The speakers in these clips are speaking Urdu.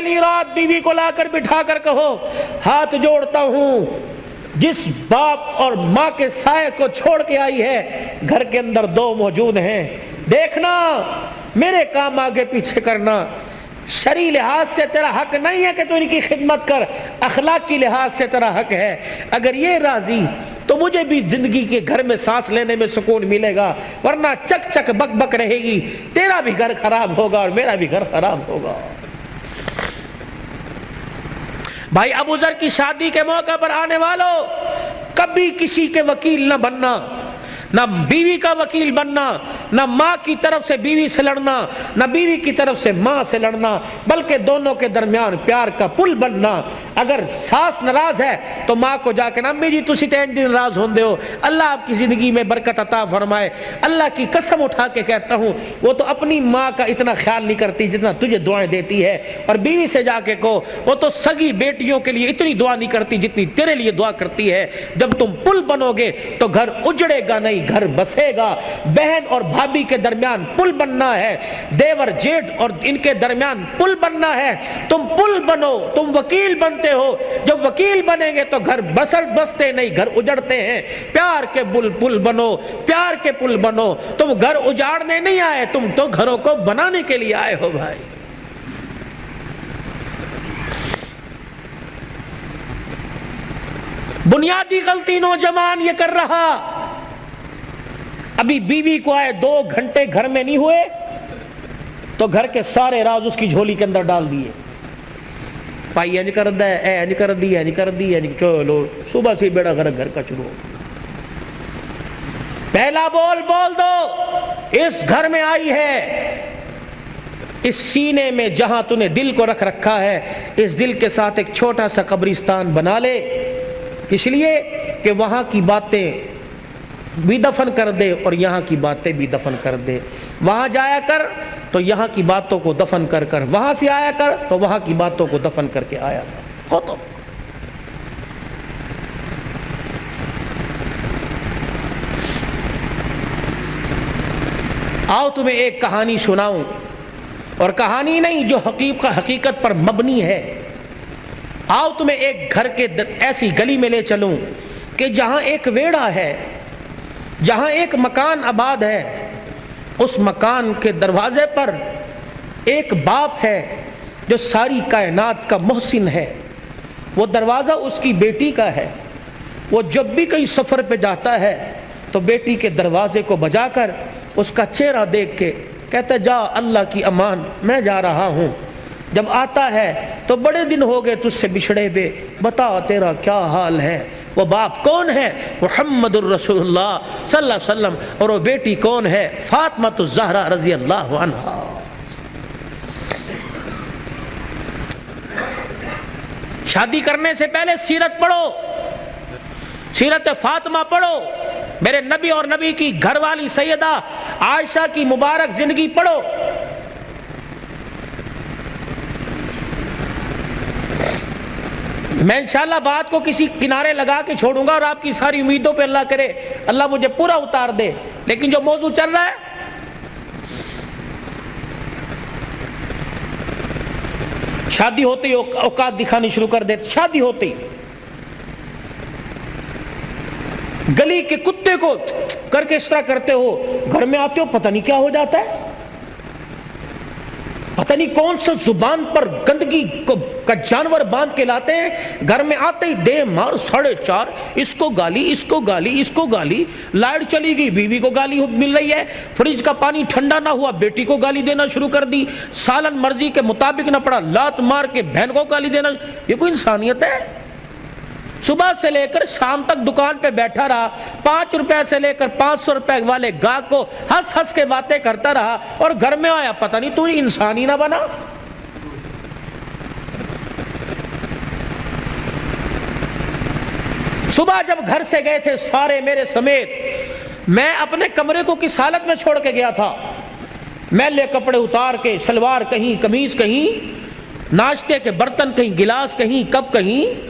پہلی رات بیوی کو لا کر بٹھا کر کہو ہاتھ جوڑتا ہوں، جس باپ اور ماں کے سائے کو چھوڑ کے آئی ہے گھر کے اندر دو موجود ہیں، دیکھنا میرے کام آگے پیچھے کرنا، شرعی لحاظ سے تیرا حق نہیں ہے کہ تو ان کی خدمت کر، اخلاقی لحاظ سے تیرا حق ہے، اگر یہ راضی تو مجھے بھی زندگی کے گھر میں سانس لینے میں سکون ملے گا، ورنہ چک چک بک بک رہے گی، تیرا بھی گھر خراب ہوگا اور میرا بھی گھر خراب ہوگا۔ بھائی ابو ذر کی شادی کے موقع پر آنے والوں، کبھی کسی کے وکیل نہ بننا، نہ بیوی کا وکیل بننا، نہ ماں کی طرف سے بیوی سے لڑنا، نہ بیوی کی طرف سے ماں سے لڑنا، بلکہ دونوں کے درمیان پیار کا پل بننا۔ اگر ساس ناراض ہے تو ماں کو جا کے نا امی جی تسی تے انج ناراض ہوندے ہو، اللہ آپ کی زندگی میں برکت عطا فرمائے، اللہ کی قسم اٹھا کے کہتا ہوں وہ تو اپنی ماں کا اتنا خیال نہیں کرتی جتنا تجھے دعائیں دیتی ہے، اور بیوی سے جا کے کہو وہ تو سگی بیٹیوں کے لیے اتنی دعا نہیں کرتی جتنی تیرے لیے دعا کرتی ہے۔ جب تم پل بنو گے تو گھر اجڑے گا نہیں، گھر بسے گا۔ بہن اور بھابھی کے درمیان پل بننا ہے، دیور جیٹ اور ان کے درمیان پل بننا ہے، تم پل بنو، تم وکیل بنتے ہو، جب وکیل بنیں گے تو گھر بستے نہیں، گھر اجڑتے ہیں۔ پیار کے پل بنو، پیار کے پل بنو، تم گھر اجاڑنے نہیں آئے، تم تو گھروں کو بنانے کے لیے آئے ہو بھائی۔ بنیادی غلطی نوجوان یہ کر رہا، ابھی بیوی کو آئے 2 گھنٹے گھر میں نہیں ہوئے تو گھر کے سارے راز اس کی جھولی کے اندر ڈال دیے، پائی انج کر دے، اے انج کر دی، انج کر دی، چلو صبح سے بیڑا گھر کا شروع ہو۔ پہلا بول دو، اس گھر میں آئی ہے، اس سینے میں جہاں تو نے دل کو رکھ رکھا ہے اس دل کے ساتھ ایک چھوٹا سا قبرستان بنا لے، اس لیے کہ وہاں کی باتیں بھی دفن کر دے اور یہاں کی باتیں بھی دفن کر دے۔ وہاں جایا کر تو یہاں کی باتوں کو دفن کر کر، وہاں سے آیا کر تو وہاں کی باتوں کو دفن کر کے آیا کر۔ ہو تو آؤ تمہیں ایک کہانی سناؤں، اور کہانی نہیں جو حقیقت پر مبنی ہے۔ آؤ تمہیں ایک گھر کے ایسی گلی میں لے چلوں کہ جہاں ایک ویڑا ہے، جہاں ایک مکان آباد ہے، اس مکان کے دروازے پر ایک باپ ہے جو ساری کائنات کا محسن ہے، وہ دروازہ اس کی بیٹی کا ہے۔ وہ جب بھی کہیں سفر پہ جاتا ہے تو بیٹی کے دروازے کو بجا کر اس کا چہرہ دیکھ کے کہتا جا اللہ کی امان میں جا رہا ہوں۔ جب آتا ہے تو بڑے دن ہو گئے تجھ سے بچھڑے ہوئے، بتا تیرا کیا حال ہے۔ وہ باپ کون ہے؟ محمد الرسول اللہ صلی اللہ علیہ وسلم، اور وہ بیٹی کون ہے؟ فاطمہ الزہرا رضی اللہ عنہا۔ شادی کرنے سے پہلے سیرت پڑھو، سیرت فاطمہ پڑھو، میرے نبی اور نبی کی گھر والی سیدہ عائشہ کی مبارک زندگی پڑھو۔ میں انشاءاللہ بات کو کسی کنارے لگا کے چھوڑوں گا اور آپ کی ساری امیدوں پہ اللہ کرے اللہ مجھے پورا اتار دے، لیکن جو موضوع چل رہا ہے شادی ہوتے ہی اوقات دکھانی شروع کر دیتے، شادی ہوتے ہی گلی کے کتے کو کر کے اس طرح کرتے ہو، گھر میں آتے ہو پتہ نہیں کیا ہو جاتا ہے، پتہ نہیں کون سا زبان پر گندگی کا جانور باندھ کے لاتے ہیں، گھر میں آتے ہی دے مار 4:30، اس کو گالی، اس کو گالی، اس کو گالی، لائٹ چلی گئی بیوی کو گالی مل رہی ہے، فریج کا پانی ٹھنڈا نہ ہوا بیٹی کو گالی دینا شروع کر دی، سالن مرضی کے مطابق نہ پڑا لات مار کے بہن کو گالی دینا۔ یہ کوئی انسانیت ہے؟ صبح سے لے کر شام تک دکان پہ بیٹھا رہا، 5 روپے سے لے کر 500 روپے والے گاہک کو ہنس ہنس کے باتیں کرتا رہا، اور گھر میں آیا پتہ نہیں تو انسان ہی نہ بنا۔ صبح جب گھر سے گئے تھے سارے میرے سمیت، میں اپنے کمرے کو کس حالت میں چھوڑ کے گیا تھا، میلے کپڑے اتار کے، شلوار کہیں، قمیض کہیں، ناشتے کے برتن کہیں، گلاس کہیں، کپ کہیں،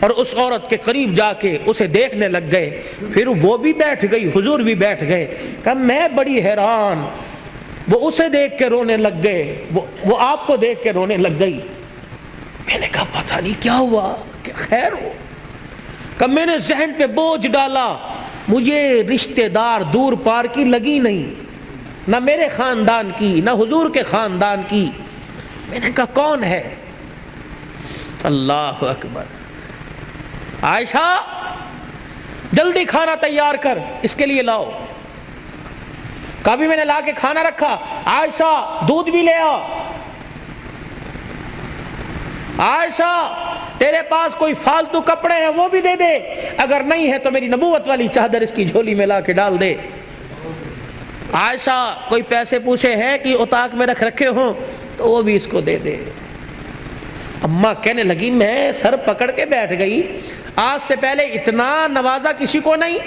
اور اس عورت کے قریب جا کے اسے دیکھنے لگ گئے. پھر وہ بھی بیٹھ گئی, حضور بھی بیٹھ گئے. کہا میں بڑی حیران. وہ اسے دیکھ کے رونے لگ گئے, وہ آپ کو دیکھ کے رونے لگ گئی. میں نے کہا پتہ نہیں کیا ہوا, کیا خیر ہو؟ کہ میں نے ذہن پہ بوجھ ڈالا, مجھے رشتہ دار دور پار کی لگی نہیں, نہ میرے خاندان کی نہ حضور کے خاندان کی. میں نے کہا کون ہے؟ اللہ اکبر. عائشہ جلدی کھانا تیار کر, اس کے لیے لاؤ. کبھی میں نے لا کے کھانا رکھا. عائشہ دودھ بھی لے آ. عائشہ تیرے پاس کوئی فالتو کپڑے ہیں وہ بھی دے دے, اگر نہیں ہے تو میری نبوت والی چادر اس کی جھولی میں لا کے ڈال دے. عائشہ کوئی پیسے پوچھے ہیں کہ اتاق میں رکھے ہوں تو وہ بھی اس کو دے دے. اماں کہنے لگی میں سر پکڑ کے بیٹھ گئی, آج سے پہلے اتنا نوازا کسی کو نہیں.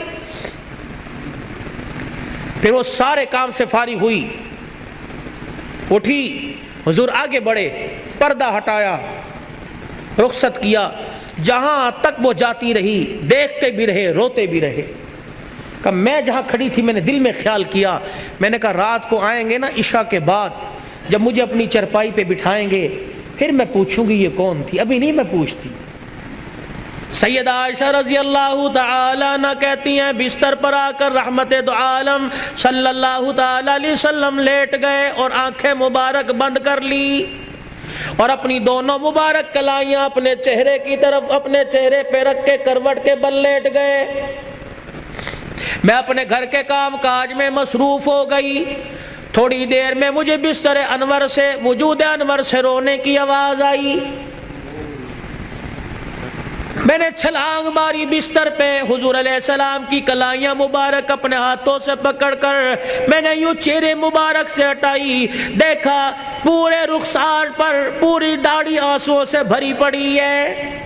پھر وہ سارے کام سے فارغ ہوئی, اٹھی, حضور آگے بڑھے, پردہ ہٹایا, رخصت کیا. جہاں تک وہ جاتی رہی دیکھتے بھی رہے, روتے بھی رہے. کہ میں جہاں کھڑی تھی میں نے دل میں خیال کیا, میں نے کہا رات کو آئیں گے نا عشاء کے بعد, جب مجھے اپنی چرپائی پہ بٹھائیں گے پھر میں پوچھوں گی یہ کون تھی, ابھی نہیں میں پوچھتی. سیدہ عائشہ رضی اللہ تعالی عنہ کہتی ہیں بستر پر آ کر رحمت دو عالم صلی اللہ تعالی علیہ وسلم لیٹ گئے اور آنکھیں مبارک بند کر لی اور اپنی دونوں مبارک کلائیاں اپنے چہرے کی طرف اپنے چہرے پہ رکھ کے کروٹ کے بل لیٹ گئے. میں اپنے گھر کے کام کاج میں مصروف ہو گئی. تھوڑی دیر میں مجھے بستر انور سے, وجود انور سے رونے کی آواز آئی. میں نے چھلانگ ماری بستر پہ, حضور علیہ السلام کی کلائیاں مبارک اپنے ہاتھوں سے پکڑ کر میں نے یوں چہرے مبارک سے ہٹائی. دیکھا پورے رخسار پر پوری داڑھی آنسوؤں سے بھری پڑی ہے.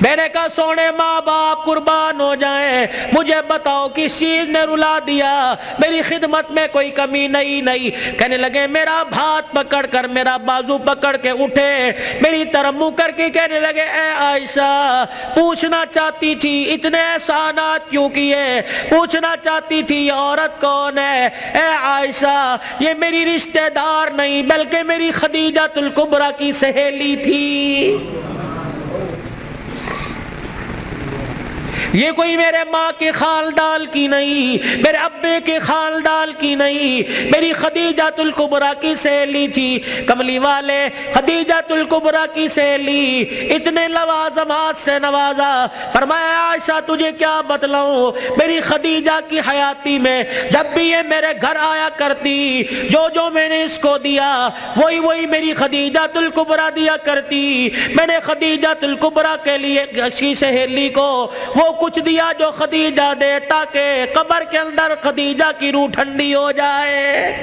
میں نے کہا سونے ماں باپ قربان ہو جائیں, مجھے بتاؤ کس چیز نے رلا دیا, میری خدمت میں کوئی کمی نہیں. کہنے لگے میرا ہاتھ پکڑ کر, میرا بازو پکڑ کے اٹھے, میری طرف منہ کر کے کہنے لگے اے عائشہ پوچھنا چاہتی تھی اتنے احسانات کیوں کیے, پوچھنا چاہتی تھی یہ عورت کون ہے. اے عائشہ یہ میری رشتہ دار نہیں بلکہ میری خدیجہ الکبریٰ کی سہیلی تھی. یہ کوئی میرے ماں کے خاندان کی نہیں, میرے ابے کے خاندان کی نہیں, میری خدیجہ الکبریٰ کی سہیلی تھی. کملی والے خدیجہ الکبریٰ کی سہیلی, اتنے لوازمات سے نوازا. فرمایا عائشہ تجھے کیا بتلاؤں, میری خدیجہ کی حیاتی میں جب بھی یہ میرے گھر آیا کرتی, جو میں نے اس کو دیا وہی میری خدیجہ الکبریٰ دیا کرتی. میں نے خدیجہ الکبریٰ کے لیے کی سہیلی کو وہ کچھ دیا جو خدیجہ دے, تاکہ قبر کے اندر خدیجہ کی روح ٹھنڈی ہو جائے.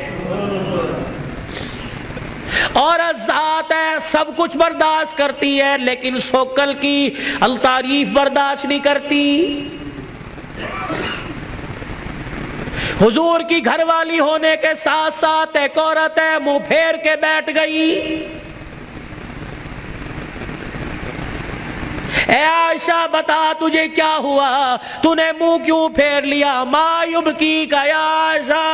اور ذات ہے سب کچھ برداشت کرتی ہے لیکن سوکل کی التعریف برداشت نہیں کرتی. حضور کی گھر والی ہونے کے ساتھ ساتھ ایک عورت ہے منہ پھیر کے بیٹھ گئی. اے عائشہ بتا تجھے کیا ہوا, تو نے منہ کیوں پھیر لیا؟ ما یبکی کا یا عائشہ,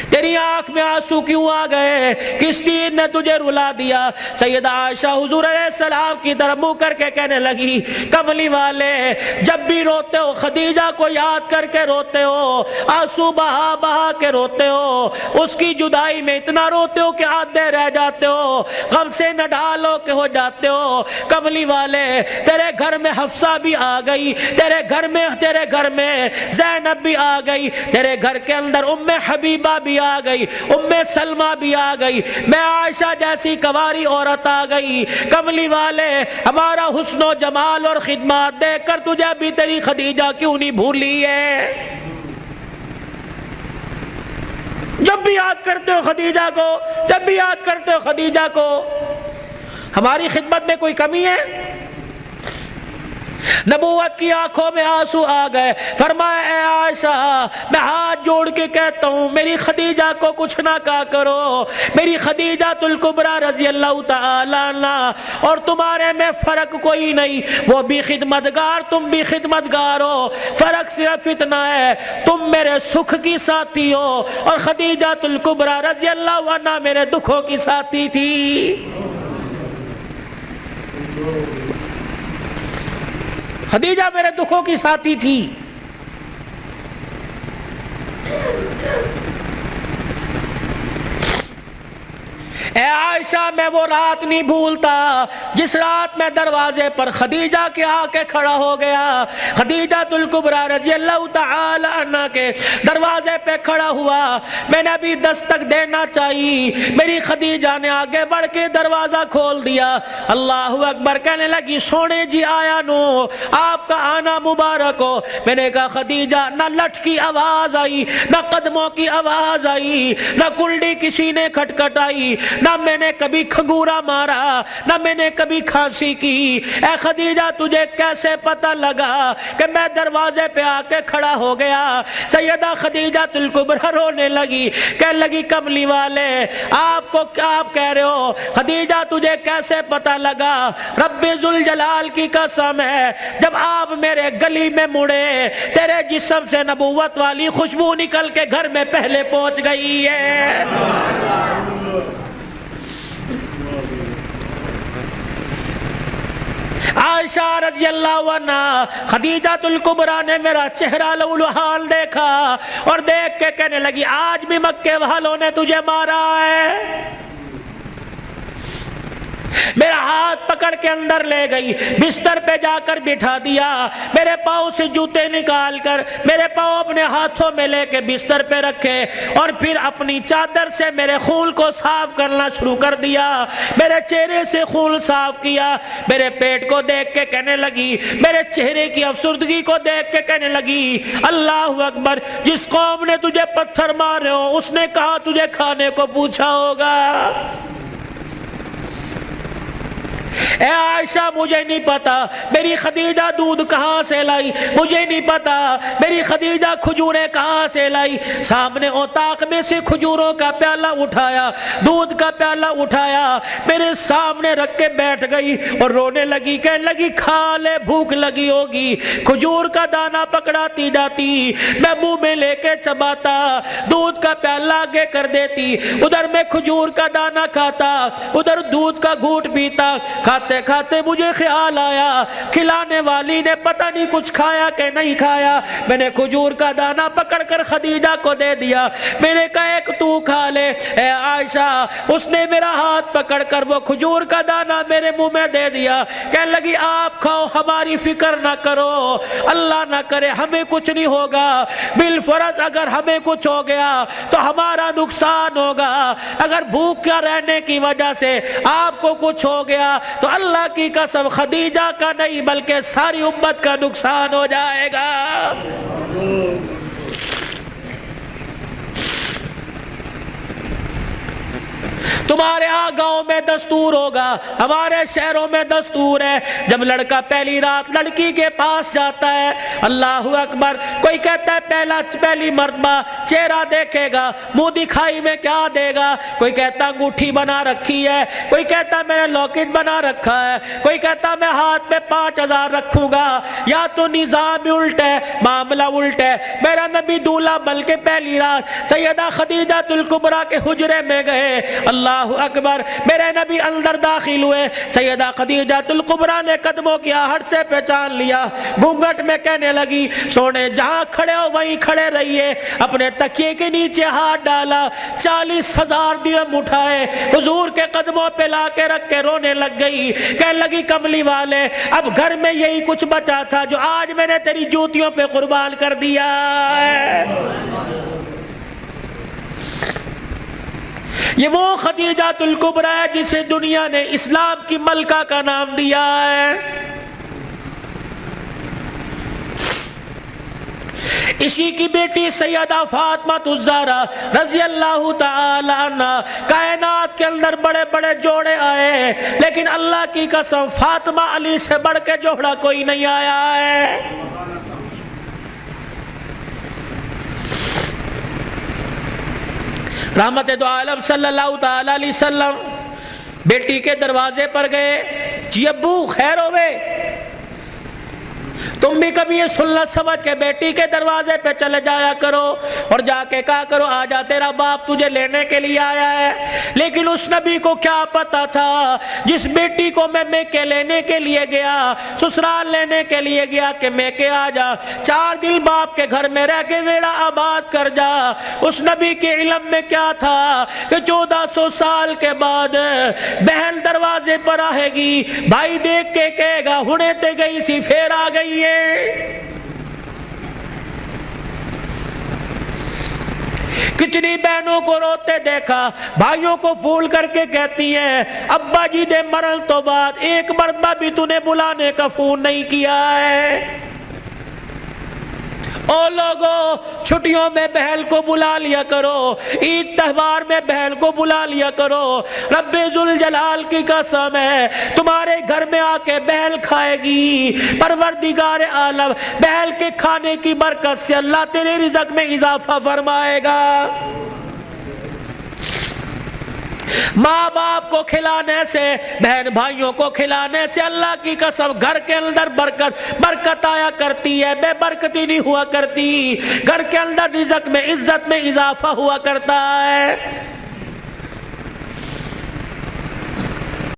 تیری آنکھ میں آنسو کیوں آ گئے, کس چیز نے تجھے رلا دیا؟ سیدہ عائشہ حضور علیہ السلام کی طرف منہ کر کے کہنے لگی کملی والے جب بھی روتے ہو خدیجہ کو یاد کر کے روتے ہو, آنسو بہا بہا کے روتے ہو, اس کی جدائی میں اتنا روتے ہو کہ آدھے رہ جاتے ہو, غم سے نہ ڈالو کہ ہو جاتے ہو. کملی والے تیرے گھر میں حفصہ بھی آ گئی, تیرے گھر میں زینب بھی آ گئی, تیرے گھر کے اندر ام حبیبہ بھی آ گئی, ام سلمہ بھی آ گئی, میں عائشہ جیسی کواری عورت آ گئی. کملی والے ہمارا حسن و جمال اور خدمات دیکھ کر تجھے ابھی تیری خدیجہ کیوں نہیں بھولی ہے؟ جب بھی یاد کرتے ہو خدیجہ کو, جب بھی یاد کرتے ہو خدیجہ کو, ہماری خدمت میں کوئی کمی ہے؟ نبوت کی آنکھوں میں آنسو آ گئے. فرمایا اے عائشہ میں ہاتھ جوڑ کے کہتا ہوں میری خدیجہ کو کچھ نہ کہا کرو. میری خدیجہ الکبریٰ رضی اللہ تعالی عنہ اور تمہارے میں فرق کوئی نہیں. وہ بھی خدمتگار تم بھی خدمتگار ہو. فرق صرف اتنا ہے تم میرے سکھ کی ساتھی ہو اور خدیجہ الکبریٰ رضی اللہ عنہ میرے دکھوں کی ساتھی تھی. خدیجہ میرے دکھوں کی ساتھی تھی. اے عائشہ میں وہ رات نہیں بھولتا جس رات میں دروازے پر خدیجہ کے آ کے کھڑا ہو گیا. خدیجہ الکبریٰ رضی اللہ تعالی عنہ کے دروازے پہ کھڑا ہوا. میں نے ابھی دستک دینا چاہیے, میری خدیجہ نے آگے بڑھ کے دروازہ کھول دیا. اللہ اکبر کہنے لگی سونے جی آیا نو, آپ کا آنا مبارک ہو. میں نے کہا خدیجہ نہ لٹ کی آواز آئی, نہ قدموں کی آواز آئی, نہ کلڈی کسی نے کھٹکھٹائی, نہ میں نے کبھی کھنگورا مارا, نہ میں نے کبھی کھانسی کی. اے خدیجہ تجھے کیسے پتہ لگا کہ میں دروازے پہ آ کے کھڑا ہو گیا؟ سیدہ خدیجہ الکبریٰ رونے لگی, کہنے لگی کملی والے آپ کو کیا آپ کہہ رہے ہو؟ خدیجہ تجھے کیسے پتہ لگا؟ رب ذوالجلال کی قسم ہے جب آپ میرے گلی میں مڑے تیرے جسم سے نبوت والی خوشبو نکل کے گھر میں پہلے پہنچ گئی ہے. عائشہ رضی اللہ عنہ خدیجہ الکبریٰ نے میرا چہرہ لولوحال دیکھا اور دیکھ کے کہنے لگی آج بھی مکے والوں نے تجھے مارا ہے. میرا ہاتھ پکڑ کے اندر لے گئی, بستر پہ جا کر بٹھا دیا, میرے پاؤں سے جوتے نکال کر میرے پاؤں اپنے ہاتھوں میں لے کے بستر پہ رکھے اور پھر اپنی چادر سے میرے خون کو صاف کرنا شروع کر دیا. میرے چہرے سے خون صاف کیا, میرے پیٹ کو دیکھ کے کہنے لگی, میرے چہرے کی افسردگی کو دیکھ کے کہنے لگی اللہ اکبر, جس قوم نے تجھے پتھر مارے ہو اس نے کہا تجھے کھانے کو پوچھا ہوگا. اے عائشہ مجھے نہیں پتا میری خدیجہ دودھ کہاں سے لائی, مجھے نہیں پتا میری خدیجہ کھجوریں کہاں سے لائی. سامنے اوطاق میں سے کھجوروں کا پیالہ اٹھایا, دودھ کا پیالہ اٹھایا, میرے سامنے رکھ کے بیٹھ گئی اور رونے لگی, کہنے لگی کھا لے بھوک لگی ہوگی. کھجور کا دانہ پکڑاتی جاتی, میں منہ میں لے کے چباتا, دودھ کا پیالہ آگے کر دیتی, ادھر میں کھجور کا دانہ کھاتا, ادھر دودھ کا گھونٹ پیتا. کھاتے کھاتے مجھے خیال آیا کھلانے والی نے پتہ نہیں کچھ کھایا کہ نہیں کھایا. میں نے کھجور کا دانہ پکڑ کر خدیجہ کو دے دیا, میں نے کہا ایک تو کھا لے. اے عائشہ اس نے میرا ہاتھ پکڑ کر وہ کھجور کا دانہ میرے منہ میں دے دیا, کہنے لگی آپ کھاؤ ہماری فکر نہ کرو, اللہ نہ کرے ہمیں کچھ نہیں ہوگا, بالفرض اگر ہمیں کچھ ہو گیا تو ہمارا نقصان ہوگا, اگر بھوک کا رہنے کی وجہ سے آپ کو کچھ ہو گیا تو اللہ کی قسم خدیجہ کا نہیں بلکہ ساری امت کا نقصان ہو جائے گا. تمہارے ہاں گاؤں میں دستور ہوگا, ہمارے شہروں میں دستور ہے, جب لڑکا پہلی رات لڑکی کے پاس جاتا ہے اللہ اکبر, کوئی کہتا ہے پہلی مرتبہ چہرہ دیکھے گا, منہ دکھائی میں کیا دے گا, کوئی کہتا انگوٹھی بنا رکھی ہے, کوئی کہتا میں نے لاکٹ بنا رکھا ہے, کوئی کہتا میں ہاتھ میں 5000 رکھوں گا. یا تو نظام الٹ ہے, معاملہ الٹ ہے. میرا نبی دولہا بن کے پہلی رات سیدہ خدیجہ الکبریٰ کے حجرے میں گئے, اللہ اکبر, میرے نبی اندر داخل ہوئے, سیدہ خدیجہ الکبریٰ نے قدموں کی آہٹ سے پہچان لیا, گھونگھٹ میں کہنے لگی سونے جہاں کھڑے ہو وہیں کھڑے رہیے. اپنے تکیے کے نیچے ہاتھ ڈالا, 40,000 درہم اٹھائے حضور کے قدموں پہ لا کے رکھ کے رونے لگ گئی, کہنے لگی کملی والے اب گھر میں یہی کچھ بچا تھا جو آج میں نے تیری جوتیوں پہ قربان کر دیا ہے. یہ وہ خدیجہ الکبریٰ ہے جسے دنیا نے اسلام کی ملکہ کا نام دیا ہے. اسی کی بیٹی سیدہ فاطمہ الزہرا رضی اللہ تعالی عنہ، کائنات کے اندر بڑے بڑے جوڑے آئے لیکن اللہ کی قسم فاطمہ علی سے بڑھ کے جوڑا کوئی نہیں آیا ہے۔ رحمت دو عالم صلی اللہ تعالی علیہ وسلم بیٹی کے دروازے پر گئے، جی ابو خیر ہوئے؟ تم بھی کبھی یہ سننا سمجھ کے بیٹی کے دروازے پہ چلے جایا کرو اور جا کے کہا کرو آجا تیرا باپ تجھے لینے کے لیے آیا ہے۔ لیکن اس نبی کو کیا پتا تھا، جس بیٹی کو میں میکے لینے کے لیے گیا، سسرال لینے کے لیے گیا کہ میکے آجا، 4 دن باپ کے گھر میں رہ کے ویڑا آباد کر جا، اس نبی کے علم میں کیا تھا کہ 1400 سال کے بعد بہن دروازے پر آئے گی، بھائی دیکھ کے کہے گا ہنے تے گئی سی پھر آ گئی ہے۔ کتنی بہنوں کو روتے دیکھا، بھائیوں کو پھول کر کے کہتی ہیں ابا جی دے مرن تو بعد ایک مرتبہ بھی تو نے بلانے کا فون نہیں کیا ہے۔ او لوگوں چھٹیوں میں بہن کو بلا لیا کرو، عید تہوار میں بہن کو بلا لیا کرو، رب ذوالجلال کی قسم ہے تمہارے گھر میں آ کے بہن کھائے گی، پروردگار عالم بہن کے کھانے کی برکت سے اللہ تیرے رزق میں اضافہ فرمائے گا۔ ماں باپ کو کھلانے سے، بہن بھائیوں کو کھلانے سے اللہ کی قسم گھر کے اندر برکت آیا کرتی ہے، بے برکتی نہیں ہوا کرتی، گھر کے اندر رزق میں عزت میں اضافہ ہوا کرتا ہے۔